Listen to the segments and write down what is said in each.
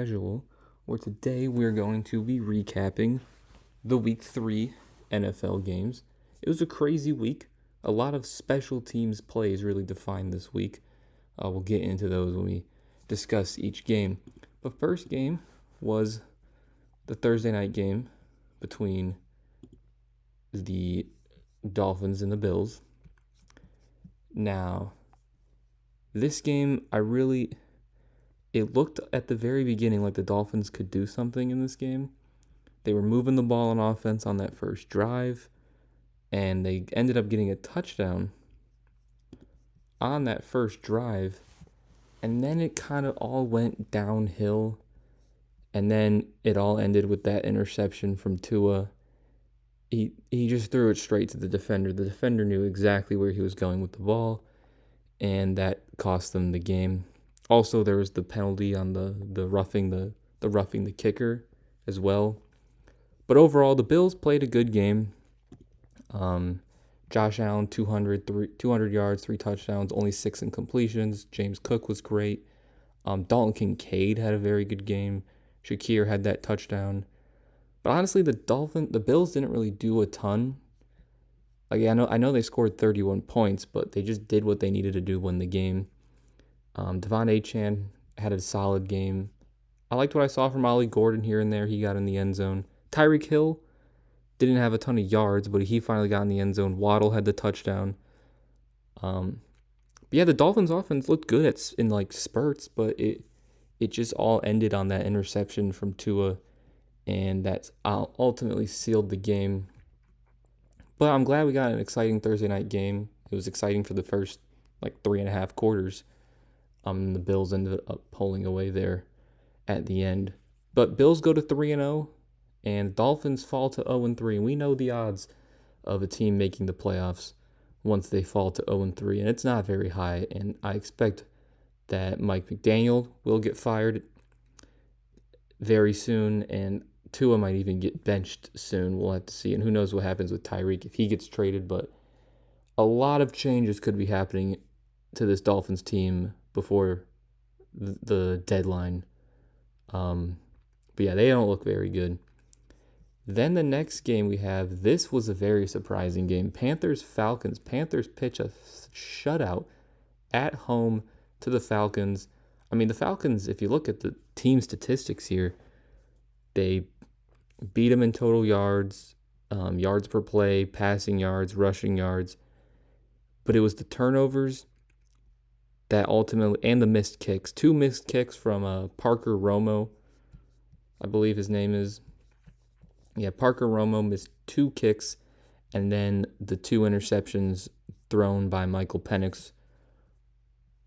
Casual, where today we're going to be recapping the Week 3 NFL games. It was a crazy week. A lot of special teams plays really defined this week. We'll get into those when we discuss each game. But first game was the Thursday night game between the Dolphins and the Bills. Now, this game, it looked at the very beginning like the Dolphins could do something in this game. They were moving the ball on offense on that first drive, and they ended up getting a touchdown on that first drive, and then it kind of all went downhill, and then it all ended with that interception from Tua. He just threw it straight to the defender. The defender knew exactly where he was going with the ball, and that cost them the game. Also, there was the penalty on the roughing the kicker as well. But overall, the Bills played a good game. Josh Allen, 200 yards, 3 touchdowns, only 6 incompletions. James Cook was great. Dalton Kincaid had a very good game. Shakir had that touchdown. But honestly, the Bills didn't really do a ton. Like, I know they scored 31 points, but they just did what they needed to do to win the game. Devon Achane had a solid game. I liked what I saw from Ollie Gordon here and there. He got in the end zone. Tyreek Hill didn't have a ton of yards, but he finally got in the end zone. Waddle had the touchdown. The Dolphins' offense looked good in spurts, but it just all ended on that interception from Tua, and that ultimately sealed the game. But I'm glad we got an exciting Thursday night game. It was exciting for the first 3.5 quarters. The Bills ended up pulling away there at the end. But Bills go to 3-0, and Dolphins fall to 0-3. And we know the odds of a team making the playoffs once they fall to 0-3, and it's not very high. And I expect that Mike McDaniel will get fired very soon, and Tua might even get benched soon. We'll have to see. And who knows what happens with Tyreek if he gets traded. But a lot of changes could be happening to this Dolphins team before the deadline. But yeah, they don't look very good. Then the next game we have, this was a very surprising game. Panthers-Falcons. Panthers pitch a shutout at home to the Falcons. I mean, the Falcons, if you look at the team statistics here, they beat them in total yards, yards per play, passing yards, rushing yards. But it was the turnovers that ultimately, and the missed kicks. 2 missed kicks from Parker Romo, I believe his name is. Yeah, Parker Romo missed 2 kicks, and then the 2 interceptions thrown by Michael Penix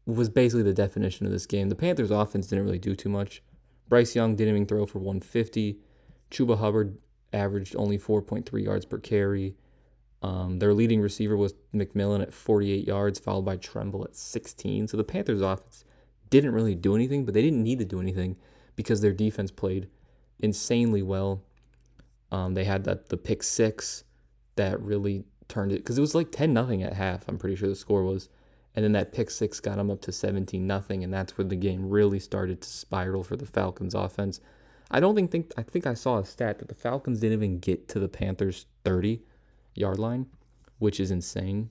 was basically the definition of this game. The Panthers' offense didn't really do too much. Bryce Young didn't even throw for 150. Chuba Hubbard averaged only 4.3 yards per carry. Their leading receiver was McMillan at 48 yards, followed by Tremble at 16. So the Panthers' offense didn't really do anything, but they didn't need to do anything because their defense played insanely well. They had the pick 6 that really turned it, because it was like 10-0 at half, I'm pretty sure the score was. And then that pick 6 got them up to 17-0, and that's where the game really started to spiral for the Falcons offense. I think I saw a stat that the Falcons didn't even get to the Panthers' 30-yard line, which is insane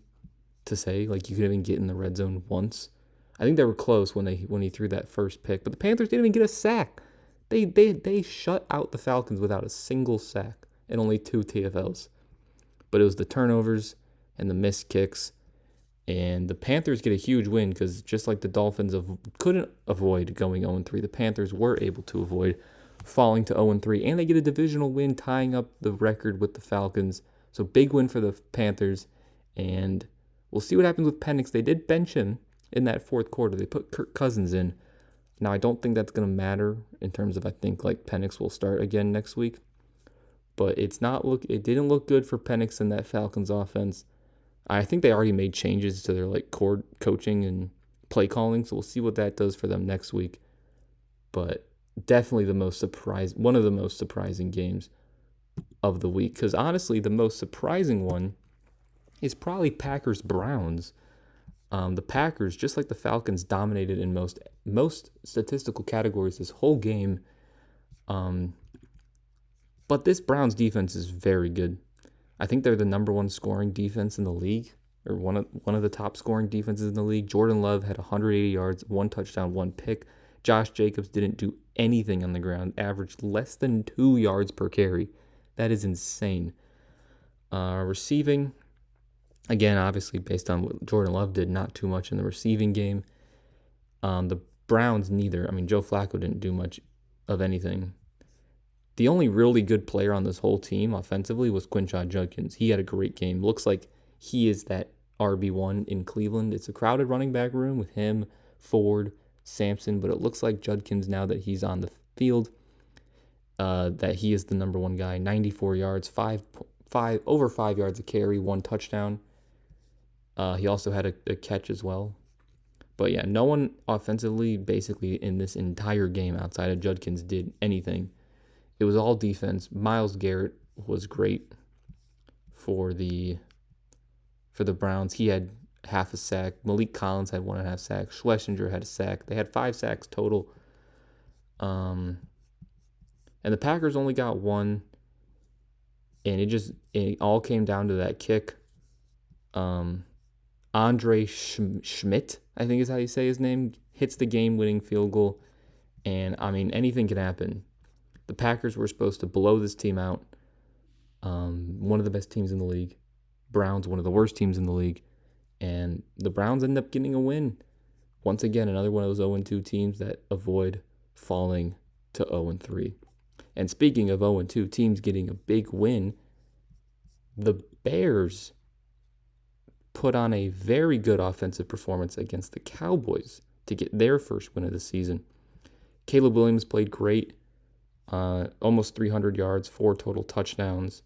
to say. Like, you couldn't even get in the red zone once. I think they were close when he threw that first pick, but the Panthers didn't even get a sack. They shut out the Falcons without a single sack and only 2 TFLs. But it was the turnovers and the missed kicks. And the Panthers get a huge win because just like the Dolphins couldn't avoid going 0-3, the Panthers were able to avoid falling to 0-3. And they get a divisional win, tying up the record with the Falcons. So big win for the Panthers. And we'll see what happens with Penix. They did bench him in that fourth quarter. They put Kirk Cousins in. Now, I don't think that's going to matter in terms of, I think Penix will start again next week. But it didn't look good for Penix in that Falcons offense. I think they already made changes to their core coaching and play calling, so we'll see what that does for them next week. But definitely one of the most surprising games of the week, because honestly, the most surprising one is probably Packers-Browns. The Packers, just like the Falcons, dominated in most statistical categories this whole game, Um, but this Browns defense is very good. I think they're the number one scoring defense in the league, or one of the top scoring defenses in the league. Jordan Love had 180 yards, 1 touchdown, 1 pick. Josh Jacobs didn't do anything on the ground, averaged less than 2 yards per carry. That is insane. Receiving, again, obviously based on what Jordan Love did, not too much in the receiving game. The Browns neither. I mean, Joe Flacco didn't do much of anything. The only really good player on this whole team offensively was Quinshon Judkins. He had a great game. Looks like he is that RB1 in Cleveland. It's a crowded running back room with him, Ford, Sampson, but it looks like Judkins, now that he's on the field, that he is the number one guy. 94 yards, over 5 yards a carry, 1 touchdown. He also had a catch as well. But yeah, no one offensively, basically, in this entire game outside of Judkins did anything. It was all defense. Myles Garrett was great for the Browns. He had half a sack. Malik Collins had 1.5 sacks. Schlesinger had a sack. They had 5 sacks total. And the Packers only got 1. And it all came down to that kick. Andre Schmidt, I think is how you say his name, hits the game-winning field goal. And, I mean, anything can happen. The Packers were supposed to blow this team out. One of the best teams in the league. Browns, one of the worst teams in the league. And the Browns end up getting a win. Once again, another one of those 0-2 teams that avoid falling to 0-3. And speaking of 0-2 teams getting a big win, the Bears put on a very good offensive performance against the Cowboys to get their first win of the season. Caleb Williams played great. Almost 300 yards, 4 total touchdowns.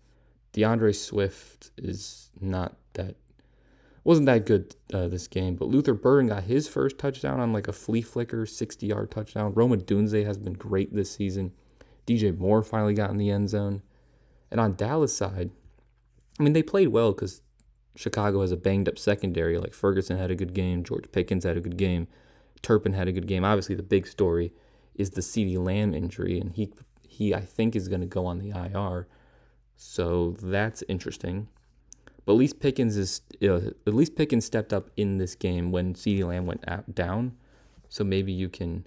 DeAndre Swift wasn't that good this game, but Luther Burden got his first touchdown on like a flea flicker, 60-yard touchdown. Roma Dunze has been great this season. DJ Moore finally got in the end zone. And on Dallas' side, I mean, they played well because Chicago has a banged-up secondary. Like Ferguson had a good game. George Pickens had a good game. Turpin had a good game. Obviously, the big story is the CeeDee Lamb injury, and he I think is going to go on the IR. So that's interesting. But at least Pickens stepped up in this game when CeeDee Lamb went down. So maybe you can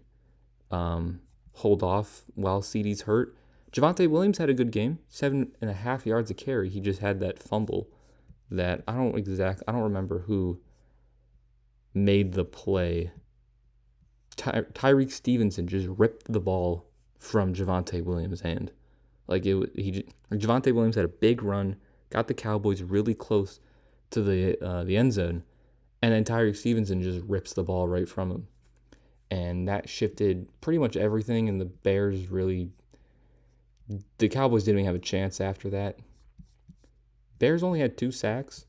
hold off while CeeDee's hurt. Javonte Williams had a good game, 7.5 yards a carry. He just had that fumble that I don't remember who made the play. Tyreek Stevenson just ripped the ball from Javonte Williams' hand. Javonte Williams had a big run, got the Cowboys really close to the end zone, and then Tyreek Stevenson just rips the ball right from him. And that shifted pretty much everything, and the Cowboys didn't even have a chance after that. Bears only had 2 sacks,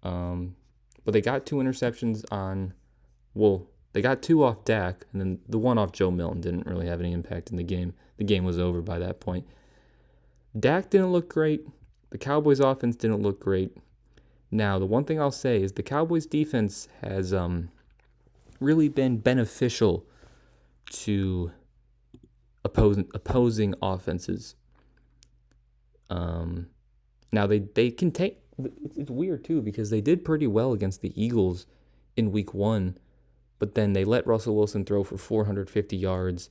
but they got 2 interceptions they got 2 off Dak, and then the 1 off Joe Milton didn't really have any impact in the game. The game was over by that point. Dak didn't look great. The Cowboys' offense didn't look great. Now, the one thing I'll say is the Cowboys' defense has really been beneficial to opposing offenses. Now, they can take... It's weird, too, because they did pretty well against the Eagles in Week 1, but then they let Russell Wilson throw for 450 yards,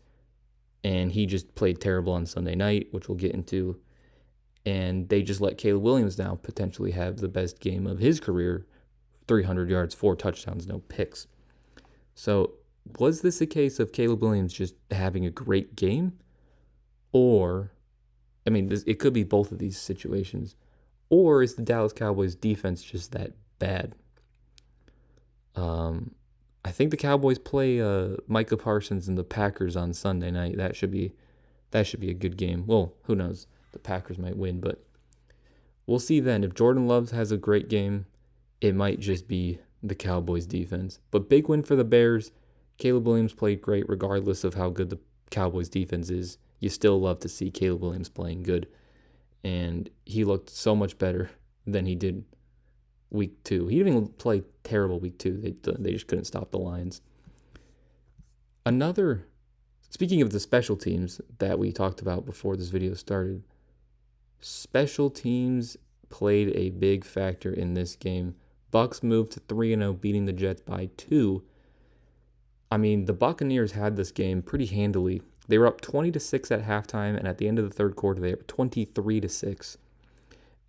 and he just played terrible on Sunday night, which we'll get into. And they just let Caleb Williams now potentially have the best game of his career, 300 yards, 4 touchdowns, no picks. So was this a case of Caleb Williams just having a great game? Or, I mean, it could be both of these situations. Or is the Dallas Cowboys defense just that bad? I think the Cowboys play Micah Parsons and the Packers on Sunday night. That should be a good game. Well, who knows? The Packers might win, but we'll see then. If Jordan Love has a great game, it might just be the Cowboys defense. But big win for the Bears. Caleb Williams played great regardless of how good the Cowboys defense is. You still love to see Caleb Williams playing good. And he looked so much better than he did Week 2. He didn't even play terrible Week 2. They just couldn't stop the Lions. Another Speaking of the special teams that we talked about before this video started, special teams played a big factor in this game. Bucks moved to 3-0, beating the Jets by 2. I mean, the Buccaneers had this game pretty handily. They were up 20-6 at halftime, and at the end of the third quarter, they were 23-6.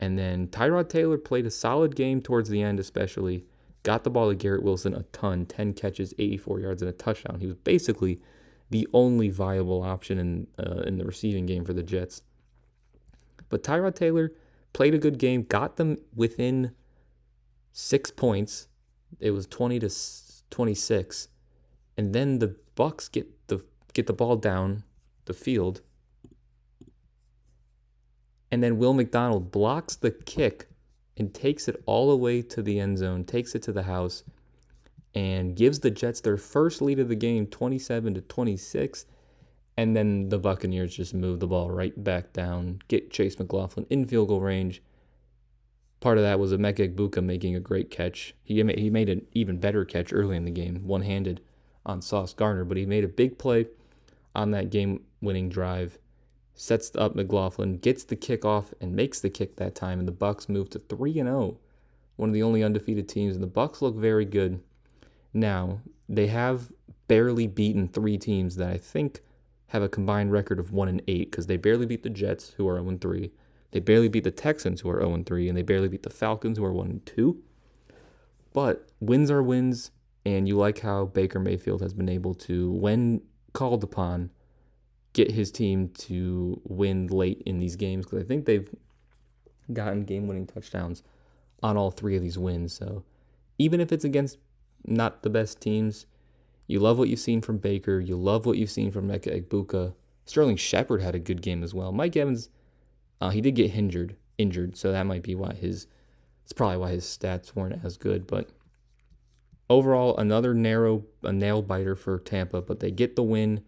And then Tyrod Taylor played a solid game towards the end, especially. Got the ball to Garrett Wilson a ton, 10 catches, 84 yards, and a touchdown. He was basically the only viable option in the receiving game for the Jets. But Tyrod Taylor played a good game, got them within 6 points. It was 20-26. And then the Bucks get the ball down the field. And then Will McDonald blocks the kick and takes it all the way to the end zone, takes it to the house, and gives the Jets their first lead of the game, 27-26. And then the Buccaneers just move the ball right back down, get Chase McLaughlin in field goal range. Part of that was Emeka Egbuka making a great catch. He made an even better catch early in the game, one-handed on Sauce Gardner, but he made a big play on that game-winning drive, sets up McLaughlin, gets the kick off, and makes the kick that time, and the Bucks move to 3-0, one of the only undefeated teams, and the Bucks look very good. Now, they have barely beaten 3 teams that I think have a combined record of 1-8, because they barely beat the Jets, who are 0-3. They barely beat the Texans, who are 0-3, and they barely beat the Falcons, who are 1-2. But wins are wins, and you like how Baker Mayfield has been able to, when called upon, get his team to win late in these games, because I think they've gotten game-winning touchdowns on all 3 of these wins. So even if it's against not the best teams, you love what you've seen from Baker. You love what you've seen from Emeka Egbuka. Sterling Shepard had a good game as well. Mike Evans, he did get injured, so that might be why it's probably why his stats weren't as good. But overall, another a nail biter for Tampa, but they get the win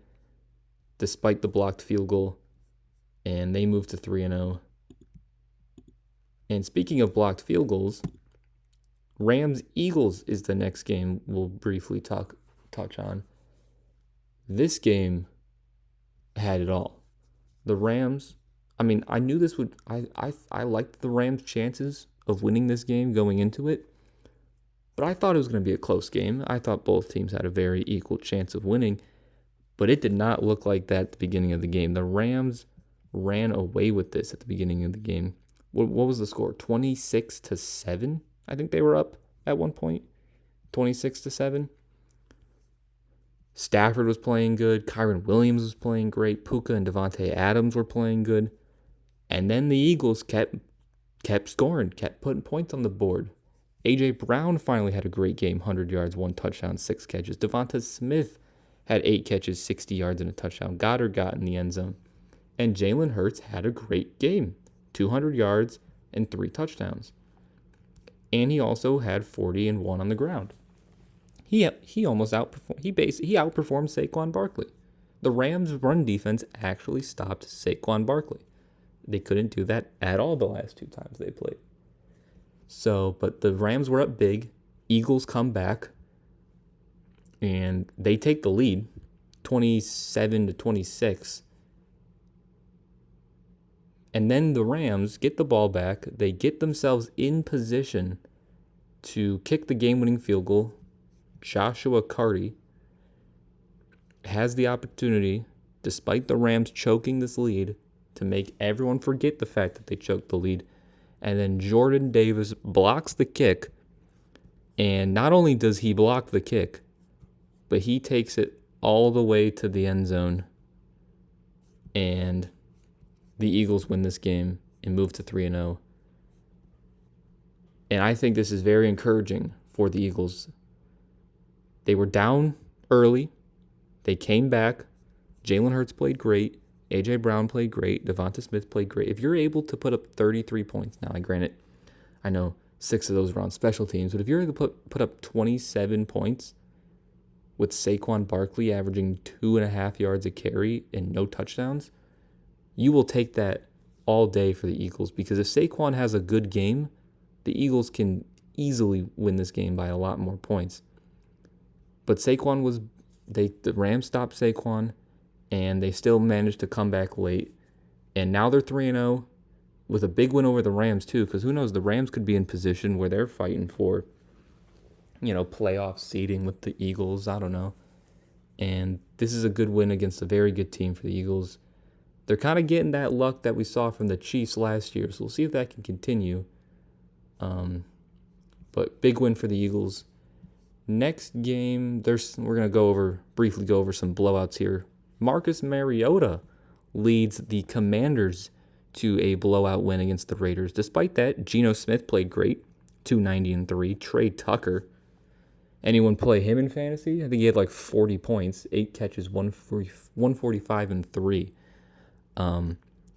despite the blocked field goal, and they move to 3-0. And speaking of blocked field goals, Rams-Eagles is the next game we'll briefly touch on. This game had it all. The Rams, I mean, I knew this would, I liked the Rams' chances of winning this game going into it, but I thought it was going to be a close game. I thought both teams had a very equal chance of winning, but it did not look like that at the beginning of the game. The Rams ran away with this at the beginning of the game. What was the score? 26-7? I think they were up at one point. 26-7. Stafford was playing good. Kyren Williams was playing great. Puka and Devontae Adams were playing good. And then the Eagles kept scoring, kept putting points on the board. A.J. Brown finally had a great game, 100 yards, 1 touchdown, 6 catches. Devonta Smith had 8 catches, 60 yards, and a touchdown. Goddard got in the end zone. And Jalen Hurts had a great game, 200 yards and 3 touchdowns. And he also had 40 and 1 on the ground. He almost outperformed. He outperformed Saquon Barkley. The Rams' run defense actually stopped Saquon Barkley. They couldn't do that at all the last 2 times they played. So, but the Rams were up big. Eagles come back, and they take the lead, 27-26. And then the Rams get the ball back. They get themselves in position to kick the game-winning field goal. Joshua Carty has the opportunity, despite the Rams choking this lead, to make everyone forget the fact that they choked the lead. And then Jordan Davis blocks the kick. And not only does he block the kick, but he takes it all the way to the end zone. And the Eagles win this game and move to 3-0. And I think this is very encouraging for the Eagles. They were down early. They came back. Jalen Hurts played great. A.J. Brown played great. Devonta Smith played great. If you're able to put up 33 points, now, granted, I know 6 of those were on special teams, but if you're able to put up 27 points with Saquon Barkley averaging 2.5 yards a carry and no touchdowns, you will take that all day for the Eagles, because if Saquon has a good game, the Eagles can easily win this game by a lot more points. But the Rams stopped Saquon, and they still managed to come back late. And now they're 3-0 with a big win over the Rams too, because who knows, the Rams could be in position where they're fighting for, playoff seeding with the Eagles. I don't know. And this is a good win against a very good team for the Eagles. They're kind of getting that luck that we saw from the Chiefs last year, so we'll see if that can continue. But big win for the Eagles. Next game, we're gonna briefly go over some blowouts here. Marcus Mariota leads the Commanders to a blowout win against the Raiders. Despite that, Geno Smith played great, 290 Trey Tucker. Anyone play him in fantasy? I think he had like 40 points, 8 catches, 145 and 3.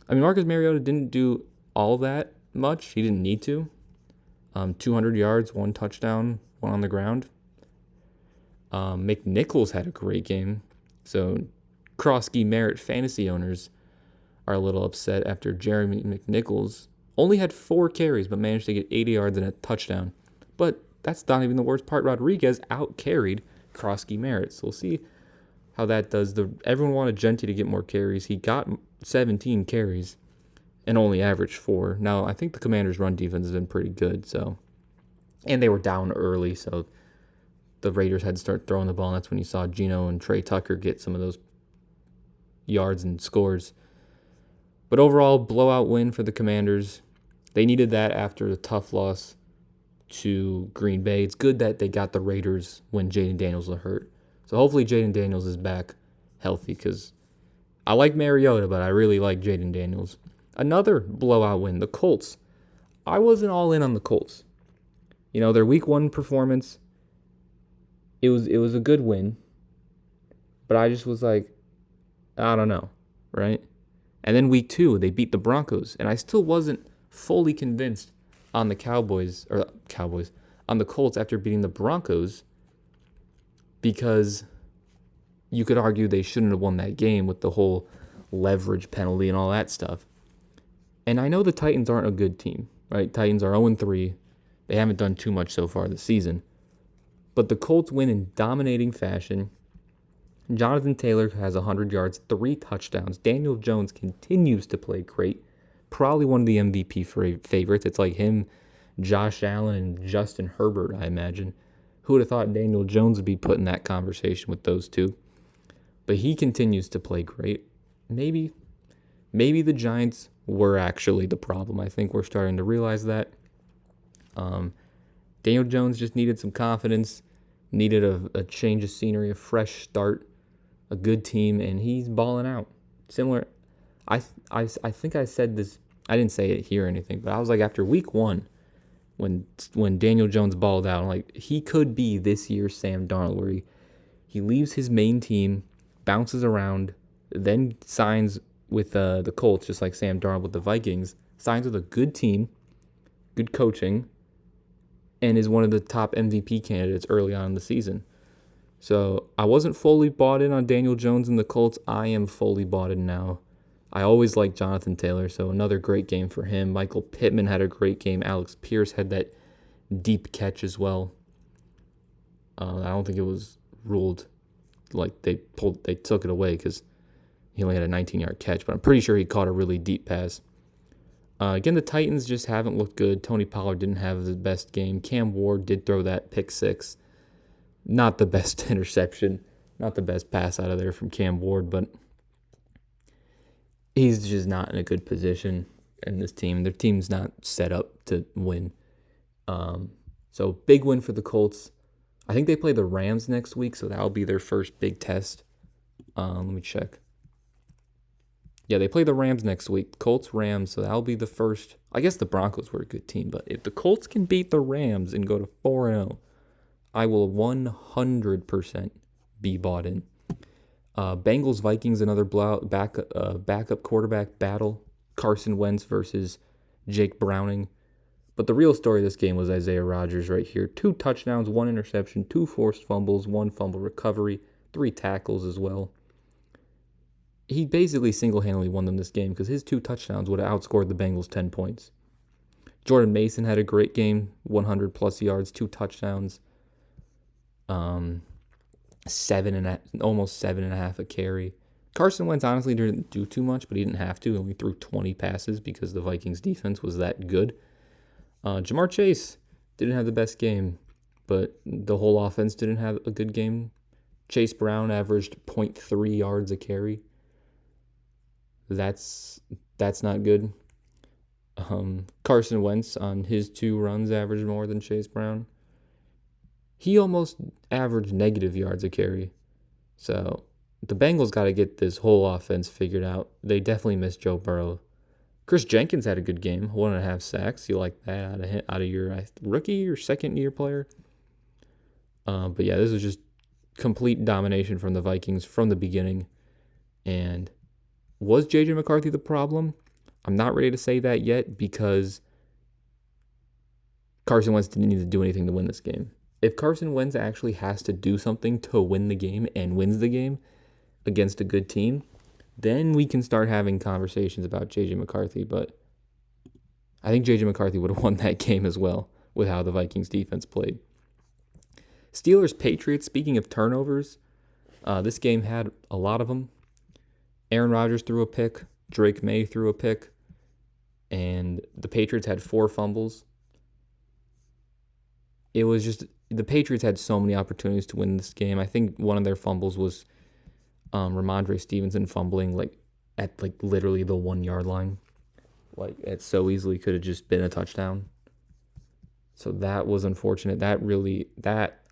Marcus Mariota didn't do all that much. He didn't need to. 200 yards, 1 touchdown, 1 on the ground. McNichols had a great game. So Krosky Merritt fantasy owners are a little upset after Jeremy McNichols only had 4 carries but managed to get 80 yards and a touchdown. But that's not even the worst part. Rodriguez out-carried Krosky Merritt. So we'll see how that does. Everyone wanted Genti to get more carries. He got 17 carries and only averaged 4. Now, I think the Commanders' run defense has been pretty good. And they were down early, so the Raiders had to start throwing the ball, and that's when you saw Geno and Trey Tucker get some of those yards and scores. But overall, blowout win for the Commanders. They needed that after the tough loss to Green Bay. It's good that they got the Raiders when Jayden Daniels was hurt. So hopefully Jayden Daniels is back healthy, because I like Mariota, but I really like Jayden Daniels. Another blowout win, the Colts. I wasn't all in on the Colts. Their week 1 performance, it was a good win, but I just was like, I don't know, right? And then week 2, they beat the Broncos, and I still wasn't fully convinced on the on the Colts after beating the Broncos, because you could argue they shouldn't have won that game with the whole leverage penalty and all that stuff. And I know the Titans aren't a good team, right? Titans are 0-3. They haven't done too much so far this season. But the Colts win in dominating fashion. Jonathan Taylor has 100 yards, 3 touchdowns. Daniel Jones continues to play great. Probably one of the MVP favorites. It's like him, Josh Allen, and Justin Herbert, I imagine. Who would have thought Daniel Jones would be put in that conversation with those two? But he continues to play great. Maybe the Giants were actually the problem. I think we're starting to realize that. Daniel Jones just needed some confidence, needed a change of scenery, a fresh start, a good team, and he's balling out. Similar, I think I said this, I didn't say it here or anything, but I was like, after week 1, when Daniel Jones balled out, I'm like, he could be this year's Sam Darnold, where he leaves his main team, bounces around, then signs with the Colts, just like Sam Darnold with the Vikings, signs with a good team, good coaching, and is one of the top MVP candidates early on in the season. So I wasn't fully bought in on Daniel Jones and the Colts. I am fully bought in now. I always liked Jonathan Taylor, so another great game for him. Michael Pittman had a great game. Alex Pierce had that deep catch as well. I don't think it was ruled like they took it away because he only had a 19-yard catch, but I'm pretty sure he caught a really deep pass. Again, the Titans just haven't looked good. Tony Pollard didn't have the best game. Cam Ward did throw that pick 6. Not the best interception, not the best pass out of there from Cam Ward, but he's just not in a good position in this team. Their team's not set up to win. So big win for the Colts. I think they play the Rams next week, so that'll be their first big test. Let me check. Yeah, they play the Rams next week. Colts, Rams, so that'll be the first. I guess the Broncos were a good team, but if the Colts can beat the Rams and go to 4-0, I will 100% be bought in. Bengals, Vikings, another blowout, backup quarterback battle. Carson Wentz versus Jake Browning. But the real story of this game was Isaiah Rodgers right here. 2 touchdowns, 1 interception, 2 forced fumbles, 1 fumble recovery, 3 tackles as well. He basically single-handedly won them this game because his 2 touchdowns would have outscored the Bengals 10 points. Jordan Mason had a great game, 100-plus yards, 2 touchdowns, almost 7.5 a carry. Carson Wentz honestly didn't do too much, but he didn't have to. He only threw 20 passes because the Vikings defense was that good. Ja'Marr Chase didn't have the best game, but the whole offense didn't have a good game. Chase Brown averaged 0.3 yards a carry. That's not good. Carson Wentz on his 2 runs averaged more than Chase Brown. He almost averaged negative yards a carry. So the Bengals got to get this whole offense figured out. They definitely missed Joe Burrow. Chris Jenkins had a good game, 1.5 sacks. You like that out of your rookie or second-year player? But yeah, this was just complete domination from the Vikings from the beginning. And was J.J. McCarthy the problem? I'm not ready to say that yet because Carson Wentz didn't need to do anything to win this game. If Carson Wentz actually has to do something to win the game and wins the game against a good team, then we can start having conversations about J.J. McCarthy. But I think J.J. McCarthy would have won that game as well with how the Vikings defense played. Steelers-Patriots, speaking of turnovers, this game had a lot of them. Aaron Rodgers threw a pick. Drake May threw a pick. And the Patriots had 4 fumbles. It was just, the Patriots had so many opportunities to win this game. I think one of their fumbles was Ramondre Stevenson fumbling at literally the 1-yard line. It so easily could have just been a touchdown. So that was unfortunate. I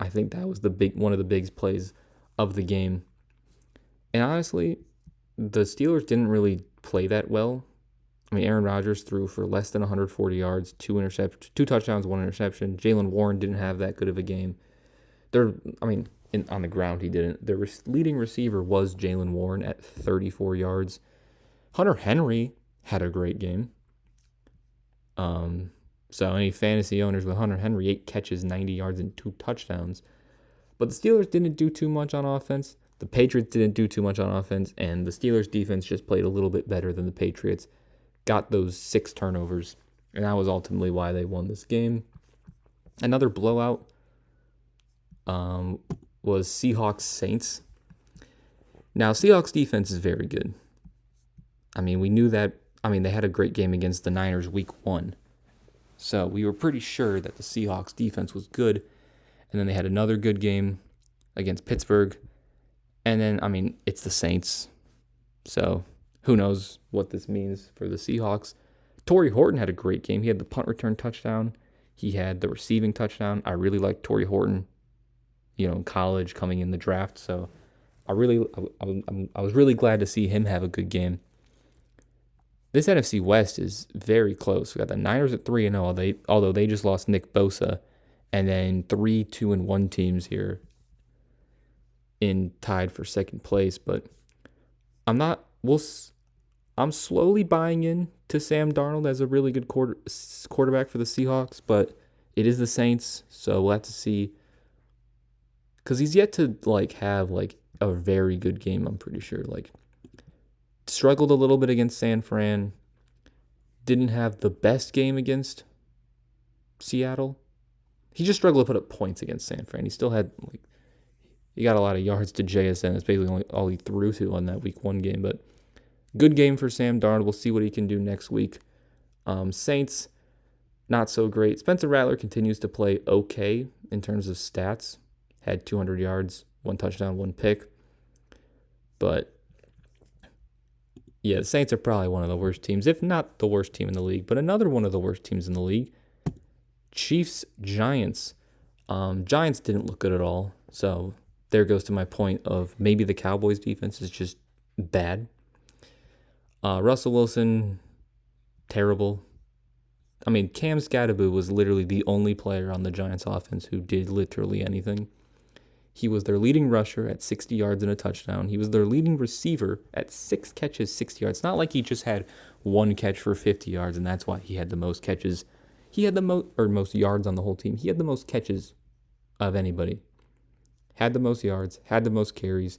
think that was one of the biggest plays of the game. And honestly, the Steelers didn't really play that well. I mean, Aaron Rodgers threw for less than 140 yards, 2 touchdowns, 1 interception. Jaylen Warren didn't have that good of a game. On the ground he didn't. Their leading receiver was Jaylen Warren at 34 yards. Hunter Henry had a great game. So any fantasy owners with Hunter Henry, 8 catches, 90 yards, and 2 touchdowns. But the Steelers didn't do too much on offense. The Patriots didn't do too much on offense, and the Steelers defense just played a little bit better than the Patriots. Got those 6 turnovers, and that was ultimately why they won this game. Another blowout was Seahawks-Saints. Now, Seahawks defense is very good. I mean, we knew that. I mean, they had a great game against the Niners week 1. So we were pretty sure that the Seahawks defense was good. And then they had another good game against Pittsburgh. And then, I mean, it's the Saints. So who knows what this means for the Seahawks. Torrey Horton had a great game. He had the punt return touchdown. He had the receiving touchdown. I really liked Torrey Horton, in college, coming in the draft. So I was really glad to see him have a good game. This NFC West is very close. We got the Niners at 3-0, although they just lost Nick Bosa, and then 3 2-1 teams here tied for second place. But I'm slowly buying in to Sam Darnold as a really good quarterback for the Seahawks, but it is the Saints, so we'll have to see. Because he's yet to have a very good game, I'm pretty sure. Struggled a little bit against San Fran. Didn't have the best game against Seattle. He just struggled to put up points against San Fran. He still had he got a lot of yards to JSN. That's basically all he threw to on that week 1 game. But good game for Sam Darnold. We'll see what he can do next week. Saints, not so great. Spencer Rattler continues to play okay in terms of stats. Had 200 yards, 1 touchdown, 1 pick. But yeah, the Saints are probably one of the worst teams, if not the worst team in the league, but another one of the worst teams in the league. Chiefs-Giants. Giants didn't look good at all, so there goes to my point of maybe the Cowboys' defense is just bad. Russell Wilson, terrible. I mean, Cam Skattebo was literally the only player on the Giants' offense who did literally anything. He was their leading rusher at 60 yards and a touchdown. He was their leading receiver at 6 catches, 60 yards. It's not like he just had 1 catch for 50 yards, and that's why he had the most catches. He had the most yards on the whole team. He had the most catches of anybody. Had the most yards, had the most carries,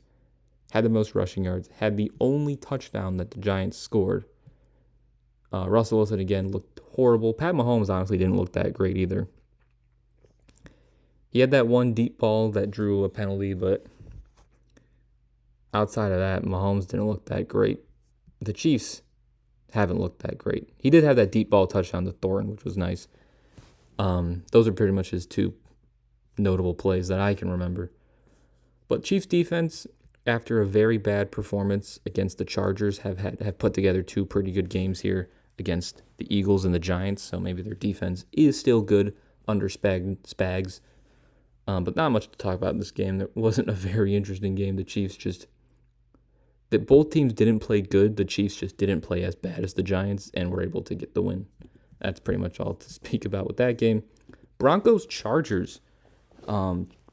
had the most rushing yards, had the only touchdown that the Giants scored. Russell Wilson, again, looked horrible. Pat Mahomes honestly didn't look that great either. He had that 1 deep ball that drew a penalty, but outside of that, Mahomes didn't look that great. The Chiefs haven't looked that great. He did have that deep ball touchdown to Thornton, which was nice. Those are pretty much his two notable plays that I can remember. But Chiefs defense, after a very bad performance against the Chargers, have put together two pretty good games here against the Eagles and the Giants. So maybe their defense is still good under Spags. But not much to talk about in this game. It wasn't a very interesting game. The Chiefs just that both teams didn't play good. The Chiefs just didn't play as bad as the Giants and were able to get the win. That's pretty much all to speak about with that game. Broncos Chargers.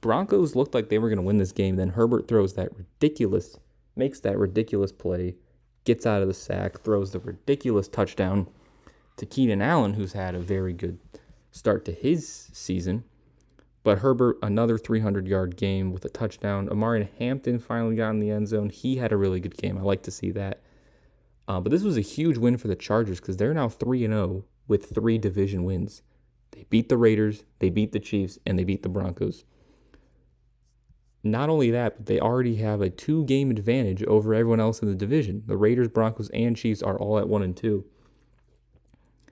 Broncos looked like they were going to win this game. Then Herbert makes that ridiculous play, gets out of the sack, throws the ridiculous touchdown to Keenan Allen, who's had a very good start to his season. But Herbert, another 300-yard game with a touchdown. Omarion Hampton finally got in the end zone. He had a really good game. I like to see that. But this was a huge win for the Chargers because they're now 3-0 with 3 division wins. They beat the Raiders, they beat the Chiefs, and they beat the Broncos. Not only that, but they already have a 2-game advantage over everyone else in the division. The Raiders, Broncos, and Chiefs are all at 1-2.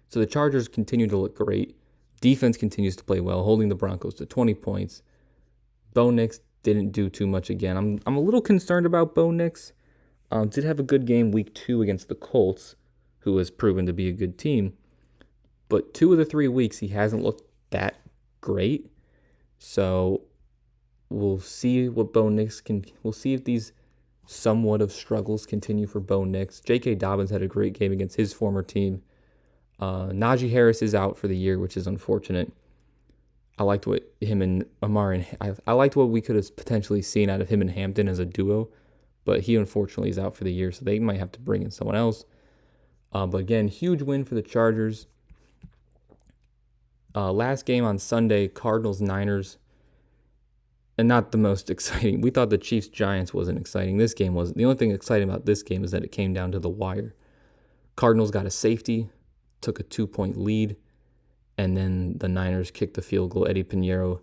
So the Chargers continue to look great. Defense continues to play well, holding the Broncos to 20 points. Bo Nix didn't do too much again. I'm a little concerned about Bo Nix. Did have a good game week 2 against the Colts, who has proven to be a good team. But 2 of the 3 weeks, he hasn't looked that great. So we'll see what Bo Nix can. We'll see if these somewhat of struggles continue for Bo Nix. J.K. Dobbins had a great game against his former team. Najee Harris is out for the year, which is unfortunate. I liked what him and Amar I liked what we could have potentially seen out of him and Hampton as a duo, but he unfortunately is out for the year, so they might have to bring in someone else. But again, huge win for the Chargers. Last game on Sunday, Cardinals-Niners, and not the most exciting. We thought the Chiefs-Giants wasn't exciting. This game wasn't. The only thing exciting about this game is that it came down to the wire. Cardinals got a safety, took a 2-point lead, and then the Niners kicked the field goal. Eddie Pinheiro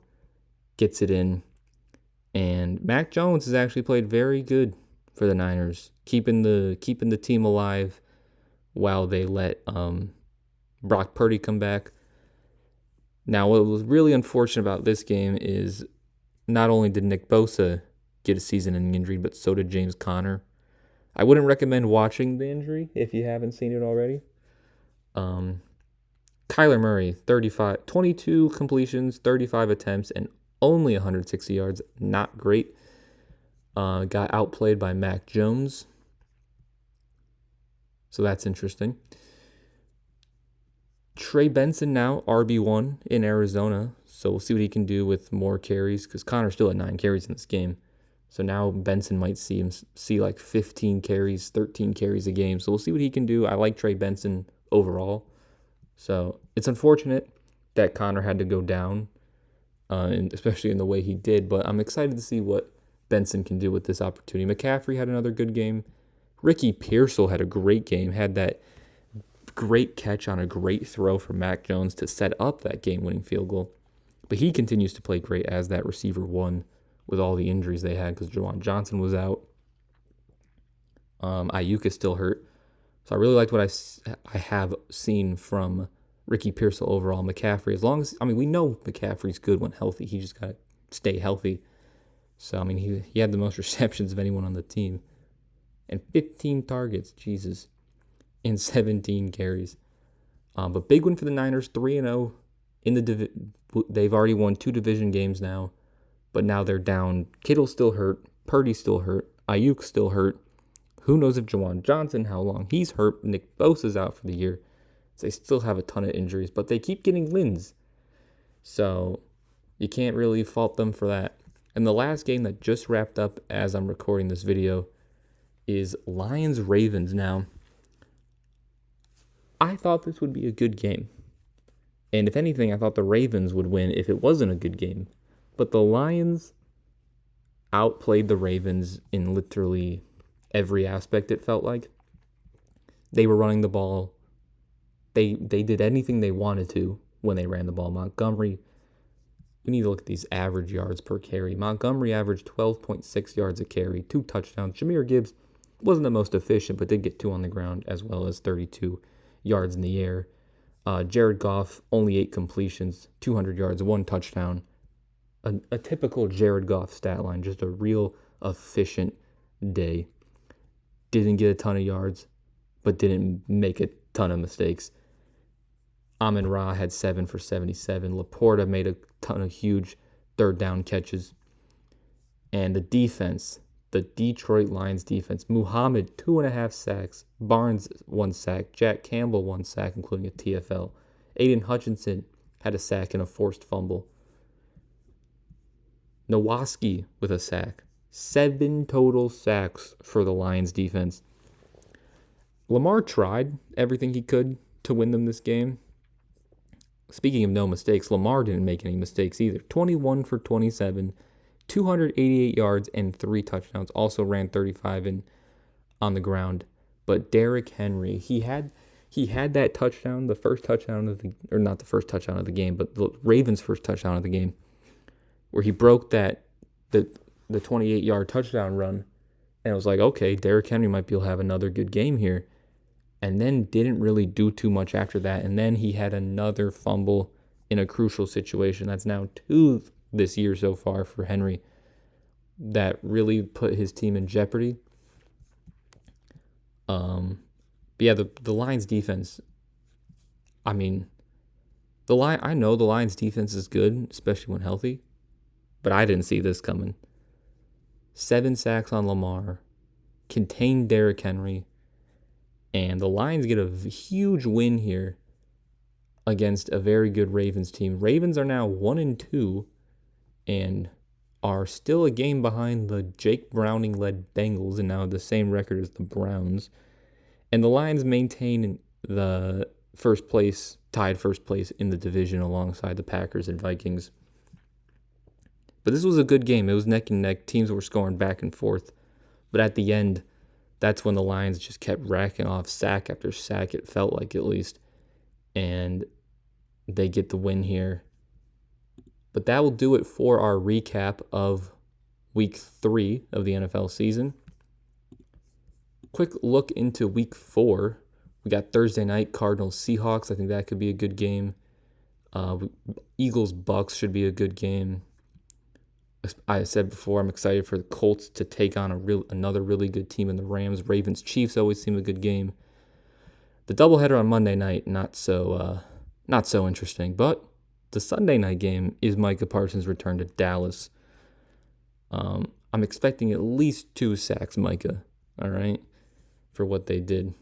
gets it in, and Mac Jones has actually played very good for the Niners, keeping the team alive while they let Brock Purdy come back. Now, what was really unfortunate about this game is not only did Nick Bosa get a season-ending injury, but so did James Conner. I wouldn't recommend watching the injury if you haven't seen it already. Kyler Murray, 22 completions, 35 attempts, and only 160 yards. Not great. Got outplayed by Mac Jones. So that's interesting. Trey Benson now RB1 in Arizona. So we'll see what he can do with more carries because Connor's still at 9 carries in this game. So now Benson might see like 15 carries, 13 carries a game. So we'll see what he can do. I like Trey Benson overall. So it's unfortunate that Connor had to go down, and especially in the way he did. But I'm excited to see what Benson can do with this opportunity. McCaffrey had another good game. Ricky Pearsall had a great game, had that great catch on a great throw for Mac Jones to set up that game-winning field goal. But he continues to play great as that receiver one with all the injuries they had because Juwan Johnson was out. Ayuk is still hurt. So I really liked what I have seen from Ricky Pearsall overall. McCaffrey, we know McCaffrey's good when healthy. He just got to stay healthy. So, he had the most receptions of anyone on the team. And 15 targets, Jesus, and 17 carries. But big win for the Niners, 3-0 in the they've already won 2 division games now, but now they're down. Kittle's still hurt, Purdy's still hurt, Ayuk's still hurt. Who knows if Juwan Johnson, how long he's hurt. Nick Bosa's out for the year. So they still have a ton of injuries, but they keep getting wins. So you can't really fault them for that. And the last game that just wrapped up as I'm recording this video is Lions-Ravens. Now, I thought this would be a good game. And if anything, I thought the Ravens would win if it wasn't a good game. But the Lions outplayed the Ravens in literally every aspect, it felt like. They were running the ball. They did anything they wanted to when they ran the ball. Montgomery we need to look at these average yards per carry. Montgomery averaged 12.6 yards a carry, 2 touchdowns. Jahmyr Gibbs wasn't the most efficient, but did get 2 on the ground as well as 32 yards in the air. Jared Goff, only 8 completions, 200 yards, 1 touchdown. A typical Jared Goff stat line, just a real efficient day. Didn't get a ton of yards, but didn't make a ton of mistakes. Amon-Ra had 7 for 77. Laporta made a ton of huge third down catches. And the defense, the Detroit Lions defense, Muhammad, 2.5 sacks. Barnes, 1 sack. Jack Campbell, 1 sack, including a TFL. Aiden Hutchinson had a sack and a forced fumble. Nowaski with a sack. 7 total sacks for the Lions defense. Lamar tried everything he could to win them this game. Speaking of no mistakes, Lamar didn't make any mistakes either. 21 for 27, 288 yards, and 3 touchdowns. Also ran 35 on the ground. But Derrick Henry, he had that touchdown, the first touchdown of the, or not the first touchdown of the game, but the Ravens' first touchdown of the game, where he broke the 28-yard touchdown run, and it was like, okay, Derrick Henry might be able to have another good game here. And then didn't really do too much after that. And then he had another fumble in a crucial situation. That's now 2 this year so far for Henry that really put his team in jeopardy. But yeah, the Lions defense, I mean, I know the Lions defense is good, especially when healthy, but I didn't see this coming. 7 sacks on Lamar, contained Derrick Henry, and the Lions get a huge win here against a very good Ravens team. Ravens are now 1-2 and are still a game behind the Jake Browning-led Bengals and now have the same record as the Browns. And the Lions maintain the tied first place in the division alongside the Packers and Vikings. But this was a good game. It was neck and neck. Teams were scoring back and forth. But at the end, that's when the Lions just kept racking off sack after sack, it felt like at least. And they get the win here. But that will do it for our recap of Week 3 of the NFL season. Quick look into Week 4. We got Thursday night, Cardinals-Seahawks. I think that could be a good game. Eagles-Bucks should be a good game. I said before, I'm excited for the Colts to take on another really good team in the Rams. Ravens-Chiefs always seem a good game. The doubleheader on Monday night, not so interesting. But the Sunday night game is Micah Parsons' return to Dallas. I'm expecting at least 2 sacks, Micah, all right, for what they did.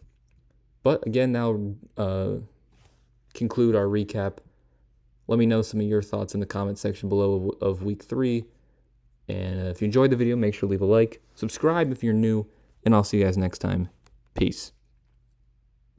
But again, now conclude our recap. Let me know some of your thoughts in the comment section below of Week 3. And if you enjoyed the video, make sure to leave a like. Subscribe if you're new. And I'll see you guys next time. Peace.